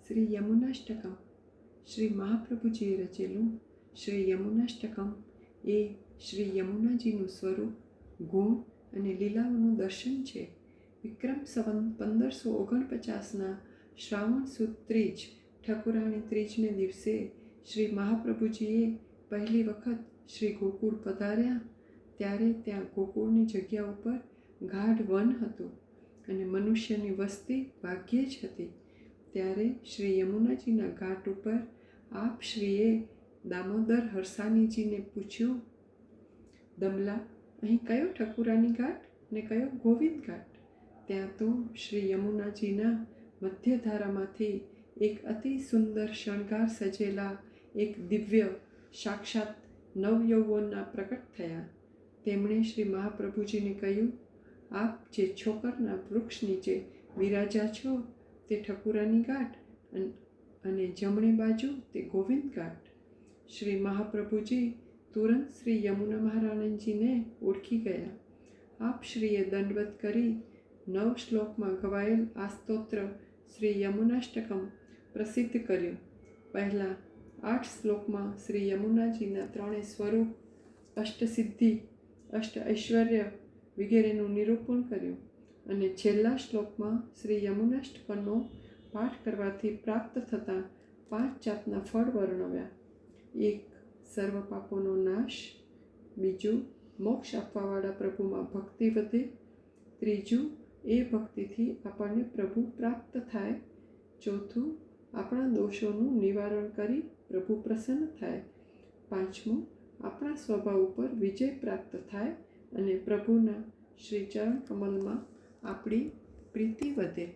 શ્રી યમુનાષ્ટકમ. શ્રી મહાપ્રભુજીએ રચેલું શ્રી યમુનાષ્ટકમ એ શ્રી યમુનાજીનું સ્વરૂપ, ગુણ અને લીલાઓનું દર્શન છે. વિક્રમ સંવત 1549ના શ્રાવણ સુદ ત્રીજ ઠકુરાણી ત્રીજને દિવસે શ્રી મહાપ્રભુજીએ પહેલી વખત શ્રી ગોકુળ પધાર્યા ત્યારે ત્યાં ગોકુળની જગ્યા ઉપર ગાઢ વન હતું અને મનુષ્યની વસ્તી ભાગ્યે જ હતી. ત્યારે શ્રી યમુનાજીના ઘાટ ઉપર આપ શ્રીએ દામોદર હરસાનીજીને પૂછ્યું, દમલા, અહીં કયો ઠકુરાની ઘાટ અને કયો ગોવિંદ ઘાટ? ત્યાં તો શ્રી યમુનાજીના મધ્યધારામાંથી એક અતિ સુંદર શણગાર સજેલા એક દિવ્ય સાક્ષાત નવયૌવનના પ્રકટ થયા. તેમણે શ્રી મહાપ્રભુજીને કહ્યું, આપ જે છોકરના વૃક્ષ નીચે બિરાજા છો તે ઠકુરાની ઘાટ અને જમણી બાજુ તે ગોવિંદ ઘાટ. શ્રી મહાપ્રભુજી તુરંત શ્રી યમુના મહારાણીજીને ઓળખી ગયા. આપ શ્રીએ દંડવત કરી 9 શ્લોકમાં ગવાયેલ આ સ્તોત્ર શ્રી યમુનાષ્ટકમ પ્રસિદ્ધ કર્યું. પહેલાં 8 શ્લોકમાં શ્રી યમુનાજીના 3 સ્વરૂપ, અષ્ટસિદ્ધિ, અષ્ટ ઐશ્વર્ય વગેરેનું નિરૂપણ કર્યું અને છેલ્લા શ્લોકમાં શ્રી યમુનાષ્ટકમનો પાઠ કરવાથી પ્રાપ્ત થતા 5 જાતના ફળ વર્ણવ્યા. 1. સર્વ પાપોનો નાશ. 2. મોક્ષ આપવાવાળા પ્રભુમાં ભક્તિ વધે. 3. એ ભક્તિથી આપણને પ્રભુ પ્રાપ્ત થાય. 4. આપણા દોષોનું નિવારણ કરી પ્રભુ પ્રસન્ન થાય. 5. આપણા સ્વભાવ ઉપર વિજય પ્રાપ્ત થાય અને પ્રભુના શ્રી ચરણ કમલમાં આપણી પ્રીતિ વધે.